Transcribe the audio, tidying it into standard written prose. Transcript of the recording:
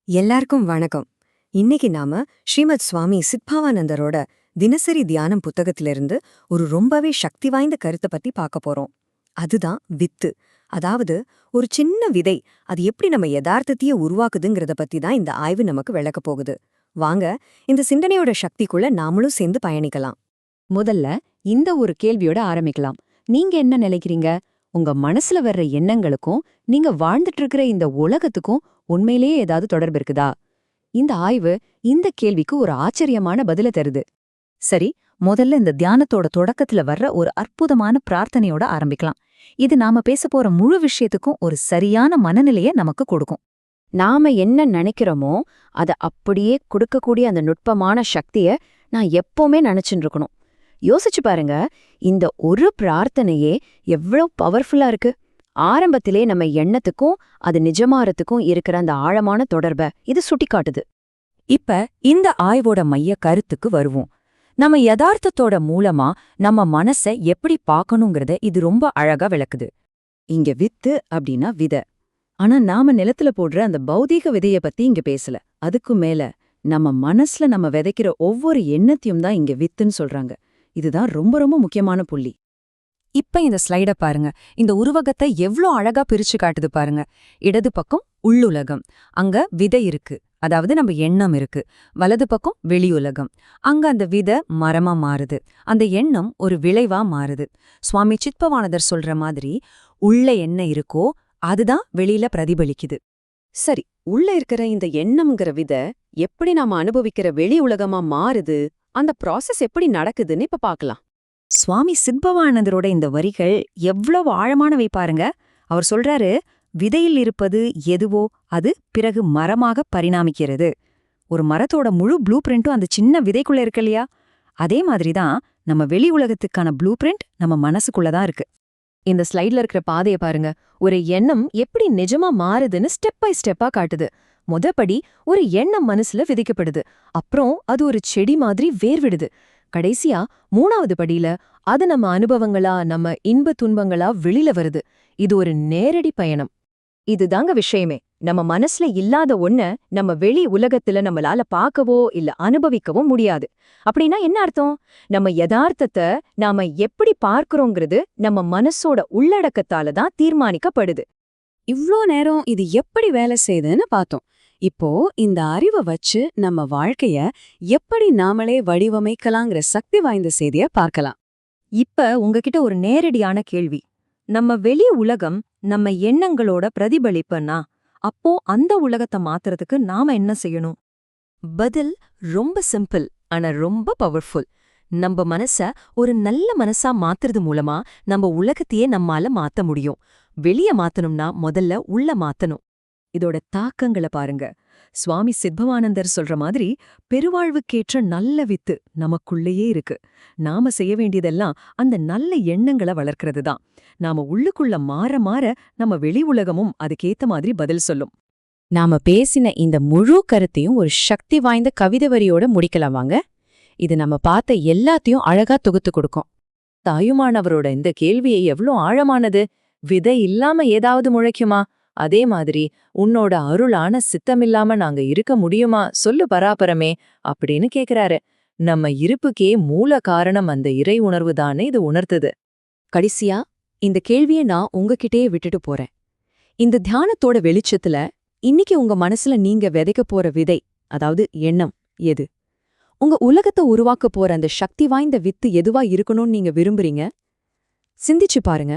எல்லாருக்கும் வணக்கம். இன்னைக்கு நாம ஸ்ரீமத் சுவாமி சித்பாவானந்தரோட தினசரி தியானம் புத்தகத்திலிருந்து ஒரு ரொம்பவே சக்தி வாய்ந்த கருத்தை பத்தி பார்க்க போறோம். அதுதான் வித்து. அதாவது ஒரு சின்ன விதை அது எப்படி நம்ம யதார்த்தத்தையே உருவாக்குதுங்கிறத பத்தி தான் இந்த ஆய்வு நமக்கு விளக்க போகுது. வாங்க, இந்த சிந்தனையோட சக்திக்குள்ள நாமளும் சேர்ந்து பயணிக்கலாம். முதல்ல இந்த ஒரு கேள்வியோட ஆரம்பிக்கலாம். நீங்க என்ன நினைக்கிறீங்க? உங்க மனசுல வர்ற எண்ணங்களுக்கும் நீங்க வாழ்ந்துட்டு இருக்கிற இந்த உலகத்துக்கும் உண்மையிலேயே ஏதாவது தொடர்பு இருக்குதா? இந்த ஆய்வு இந்த கேள்விக்கு ஒரு ஆச்சரியமான பதில தருது. சரி, முதல்ல இந்த தியானத்தோட தொடக்கத்துல வர்ற ஒரு அற்புதமான பிரார்த்தனையோட ஆரம்பிக்கலாம். இது நாம பேச போற முழு விஷயத்துக்கும் ஒரு சரியான மனநிலைய நமக்கு கொடுக்கும். நாம என்ன நினைக்கிறோமோ அத அப்படியே கொடுக்கக்கூடிய அந்த நுட்பமான சக்திய நான் எப்பவுமே நினைச்சுட்டு இருக்கணும். யோசிச்சு பாருங்க, இந்த ஒரு பிரார்த்தனையே எவ்வளவு பவர்ஃபுல்லா இருக்கு. ஆரம்பத்திலே நம்ம எண்ணத்துக்கும் அது நிஜமாறத்துக்கும் இருக்கிற அந்த ஆழமான தொடர்பை இது சுட்டிக்காட்டுது. இப்ப இந்த ஆய்வோட மைய கருத்துக்கு வருவோம். நம்ம யதார்த்தத்தோட மூலமா நம்ம மனசை எப்படி பார்க்கணுங்கிறத இது ரொம்ப அழகா விளக்குது. இங்க வித்து அப்படின்னா விதை. ஆனா நாம நிலத்துல போடுற அந்த பௌதீக விதைய பத்தி இங்க பேசல. அதுக்கு மேல நம்ம மனசுல நம்ம விதைக்கிற ஒவ்வொரு எண்ணத்தையும் தான் இங்க வித்துன்னு சொல்றாங்க. இதுதான் ரொம்ப ரொம்ப முக்கியமான புள்ளி. இப்ப இந்த ஸ்லைட பாருங்க. இந்த உருவகத்தை எவ்ளோ அழகா பிரிச்சு காட்டுது பாருங்க. இடது பக்கம் உள்ளுலகம், அங்க விதை இருக்கு, அதாவது நம்ம எண்ணம் இருக்கு. வலது பக்கம் வெளியுலகம், அங்க அந்த விதை மரமா மாறுது, அந்த எண்ணம் ஒரு விளைவா மாறுது. சுவாமி சித்பவானந்தர் சொல்ற மாதிரி உள்ள என்ன இருக்கோ அதுதான் வெளியில பிரதிபலிக்குது. சரி, உள்ள இருக்கிற இந்த எண்ணம்ங்கிற விதை எப்படி நாம அனுபவிக்கிற வெளி உலகமா மாறுது, அந்த ப்ராசஸ் எப்படி நடக்குதுன்னு இப்ப பார்க்கலாம். சுவாமி சித்பவானந்தரோட இந்த வரிகள் எவ்வளவு ஆழமானவை பாருங்க. அவர் சொல்றாரு, விதையில் இருப்பது எதுவோ அது பிறகு மரமாக பரிணாமிக்கிறது. ஒரு மரத்தோட முழு ப்ளூ பிரிண்ட்டும் அந்த சின்ன விதைக்குள்ள இருக்கு இல்லையா? அதே மாதிரிதான் நம்ம வெளி உலகத்துக்கான ப்ளூ பிரிண்ட் நம்ம மனசுக்குள்ளதான் இருக்கு. இந்த ஸ்லைட்ல இருக்கிற பாதையை பாருங்க. ஒரு எண்ணம் எப்படி நிஜமா மாறுதுன்னு ஸ்டெப் பை ஸ்டெப்பா காட்டுது. முதப்படி ஒரு எண்ணம் மனசுல விதைக்கப்படுது. அப்புறம் அது ஒரு செடி மாதிரி வேர்விடுது. கடைசியா 3வது படியில அது நம்ம அனுபவங்களா, நம்ம இன்ப துன்பங்களா வெளியில வருது. இது ஒரு நேரடி பயணம். இதுதாங்க விஷயமே. நம்ம மனசுல இல்லாத ஒண்ண நம்ம வெளி உலகத்துல நம்மளால பார்க்கவோ இல்ல அனுபவிக்கவோ முடியாது. அப்படின்னா என்ன அர்த்தம்? நம்ம யதார்த்தத்தை நாம எப்படி பார்க்கறோங்கிறது நம்ம மனசோட உள்ளடக்கத்தால தான் தீர்மானிக்கப்படுது. இவ்ளோ நேரம் இது எப்படி வேலை செய்யுதுன்னு பார்த்தோம். இப்போ இந்த அறிவை வச்சு நம்ம வாழ்க்கைய எப்படி நாமளே வடிவமைக்கலாங்கிற சக்தி வாய்ந்த செய்திய பார்க்கலாம். இப்ப உங்ககிட்ட ஒரு நேரடியான கேள்வி. நம்ம வெளி உலகம் நம்ம எண்ணங்களோட பிரதிபலிப்புன்னா, அப்போ அந்த உலகத்தை மாத்துறதுக்கு நாம என்ன செய்யணும்? பதில் ரொம்ப சிம்பிள், ஆனா ரொம்ப பவர்ஃபுல். நம்ம மனச ஒரு நல்ல மனசா மாத்துறது மூலமா நம்ம உலகத்தையே நம்மால மாத்த முடியும். வெளிய மாத்தணும்னா முதல்ல உள்ள மாத்தணும். இதோட தாக்கங்களை பாருங்க. சுவாமி சித்பவானந்தர் சொல்ற மாதிரி பெருவாழ்வுக்கேற்ற நல்ல வித்து நமக்குள்ளேயே இருக்கு. நாம செய்ய வேண்டியதெல்லாம் அந்த நல்ல எண்ணங்களை வளர்க்கறது தான். நாம உள்ளுக்குள்ள மாற மாற நம்ம வெளி உலகமும் அதுக்கேத்த மாதிரி பதில் சொல்லும். நாம பேசின இந்த முழு கருத்தையும் ஒரு சக்தி வாய்ந்த கவிதை வரியோட முடிக்கலாம் வாங்க. இது நம்ம பார்த்த எல்லாத்தையும் அழகா தொகுத்து கொடுக்கும். தாயுமானவரோட இந்த கேள்வியை எவ்ளோ ஆழமானது. விதை இல்லாம ஏதாவது முளைக்குமா? அதே மாதிரி உன்னோட அருளான சித்தமில்லாம நாங்க இருக்க முடியுமா சொல்லு பராபரமே அப்படின்னு கேக்குறாரு. நம்ம இருப்புக்கே மூல காரணம் அந்த இறை உணர்வு தானே இது உணர்த்துது. கடைசியா இந்த கேள்வியை நான் உங்ககிட்டயே விட்டுட்டு போறேன். இந்த தியானத்தோட வெளிச்சத்துல இன்னைக்கு உங்க மனசுல நீங்க விதைக்க போற விதை, அதாவது எண்ணம் எது? உங்க உலகத்தை உருவாக்க போற அந்த சக்தி வாய்ந்த வித்து எதுவா இருக்கணும்னு நீங்க விரும்புறீங்க? சிந்திச்சு பாருங்க.